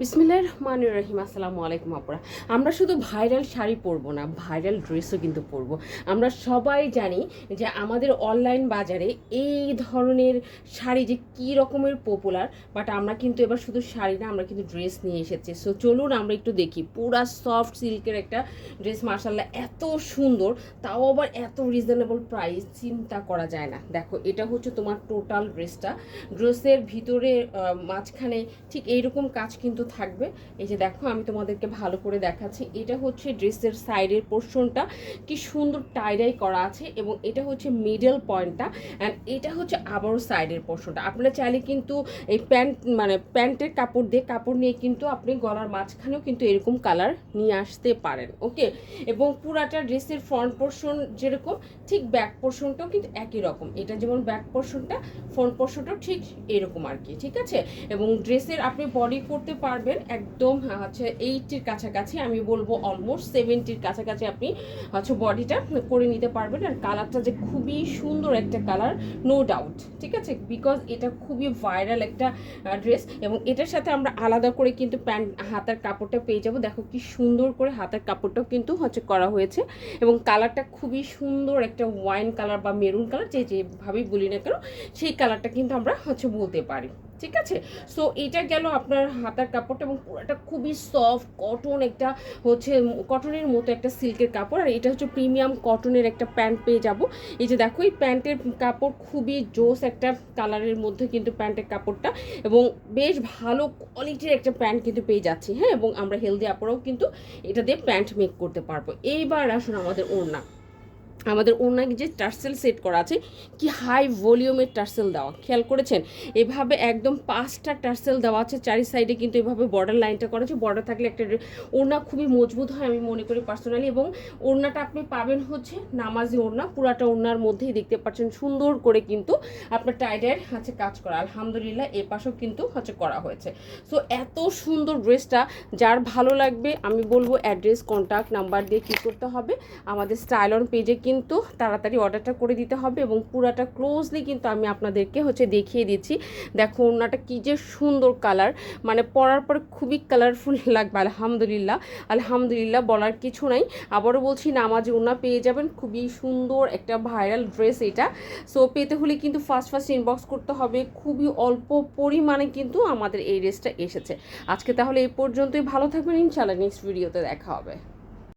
বিসমিল্লাহির রহমানির রহিম। আসসালামু আলাইকুম আপুরা। আমরা শুধু ভাইরাল শাড়ি পরবো না, ভাইরাল ড্রেসও কিন্তু পরবো। আমরা সবাই জানি যে আমাদের অনলাইন বাজারে এই ধরনের শাড়ি যে কী রকমের পপুলার, বাট আমরা কিন্তু এবার শুধু শাড়ি না, আমরা কিন্তু ড্রেস নিয়ে এসেছি। সো চলুন আমরা একটু দেখি। পুরা সফট সিল্কের একটা ড্রেস, মার্শাল্লাহ এত সুন্দর, তাও আবার এত রিজনেবল প্রাইস, চিন্তা করা যায় না। দেখো, এটা হচ্ছে তোমার টোটাল ড্রেসটা। ড্রেসের ভিতরে মাঝখানে ঠিক এইরকম কাজ কিন্তু থাকবে। এই যে দেখো, আমি তোমাদেরকে ভালো করে দেখাচ্ছি। এটা হচ্ছে ড্রেসের সাইডের পোর্শনটা, কি সুন্দর টাইডাই করা আছে, এবং এটা হচ্ছে মিডল পয়েন্টটা, অ্যান্ড এটা হচ্ছে আবারও সাইডের পোর্শনটা। আপনারা চাইলে কিন্তু এই প্যান্টের কাপড় নিয়ে কিন্তু আপনি গলার মাঝখানেও কিন্তু এরকম কালার নিয়ে আসতে পারেন। ওকে, এবং পুরাটা ড্রেসের ফ্রন্ট পোর্শন যেরকম, ঠিক ব্যাক পোর্শনটাও কিন্তু একই রকম। এটা যেমন ব্যাক পোর্শনটা, ফ্রন্ট পোর্শনটাও ঠিক এরকম আর কি, ঠিক আছে। এবং ড্রেসের আপনি বডি করতে পারবেন একদম হচ্ছে 80-র কাছাকাছি, আমি বলবো অলমোস্ট 70-র কাছাকাছি আপনি হচ্ছে বডিটা করে নিতে পারবেন। আর কালারটা যে খুবই সুন্দর একটা কালার, নো ডাউট, ঠিক আছে, বিকজ এটা খুবই ভাইরাল একটা ড্রেস। এবং এটার সাথে আমরা আলাদা করে কিন্তু হাতার কাপড়টা পেয়ে যাব। দেখো কি সুন্দর করে হাতার কাপড়টাও কিন্তু হচ্ছে করা হয়েছে, এবং কালারটা খুবই সুন্দর একটা ওয়াইন কালার বা মেরুন কালার, যেভাবেই বলি না কেন, সেই কালারটা কিন্তু আমরা হচ্ছে বলতে পারি, ঠিক আছে। সো এটা গেল আপনার হাতার কাপড়টা, এবং পুরোটা খুবই সফট কটন, একটা হচ্ছে কটনের মতো একটা সিল্কের কাপড়। আর এটা হচ্ছে প্রিমিয়াম কটনের একটা প্যান্ট পেয়ে যাব। এই যে দেখো, এই প্যান্টের কাপড় খুবই জোস একটা কালারের মধ্যে কিন্তু প্যান্টের কাপড়টা, এবং বেশ ভালো কোয়ালিটির একটা প্যান্ট কিন্তু পেয়ে যাচ্ছি। হ্যাঁ, এবং আমরা হেলদি আপুরাও কিন্তু এটা দিয়ে প্যান্ট মেক করতে পারবো। এইবার আসুন আমাদের ওড়নায় যে টার্সেল সেট করা আছে, কি হাই ভলিউমের টার্সেল দেওয়া, খেয়াল করেছেন? এভাবে একদম 5টা টার্সেল দেওয়া আছে, চারি সাইডে কিন্তু এভাবে বর্ডার লাইনটা করা আছে। বর্ডার থাকলে একটা ওড়না খুবই মজবুত হয় আমি মনে করি পার্সোনালি। এবং ওড়নাটা আপনি পাবেন হচ্ছে নামাজি ওড়না, পুরাটা ওড়নার মধ্যেই দেখতে পাচ্ছেন সুন্দর করে কিন্তু আপনার টাইডের হচ্ছে কাজ করা। আলহামদুলিল্লাহ, এ পাশেও কিন্তু হচ্ছে করা হয়েছে। সো এত সুন্দর ড্রেসটা যার ভালো লাগবে, আমি বলবো অ্যাড্রেস, কন্ট্যাক্ট নাম্বার দিয়ে কী করতে হবে, আমাদের স্টাইল অন পেজে কিন্তু তাড়াতাড়ি অর্ডারটা করে দিতে হবে। এবং পুরাটা ক্লোজলি কিন্তু আমি আপনাদেরকে হচ্ছে দেখিয়ে দিচ্ছি। দেখো ওড়নাটা কী যে সুন্দর কালার, মানে পরার পর খুবই কালারফুল লাগবে। আলহামদুলিল্লাহ বলার কিছু নাই। আবারও বলছি, নামাজি ওড়না পেয়ে যাবেন, খুবই সুন্দর একটা ভাইরাল ড্রেস এটা। সো পেতে হলে কিন্তু ফার্স্ট ইনবক্স করতে হবে। খুবই অল্প পরিমাণে কিন্তু আমাদের এই ড্রেসটা এসেছে। আজকে তাহলে এই পর্যন্তই, ভালো থাকবেন, ইনশাআল্লাহ নেক্সট ভিডিওতে দেখা হবে।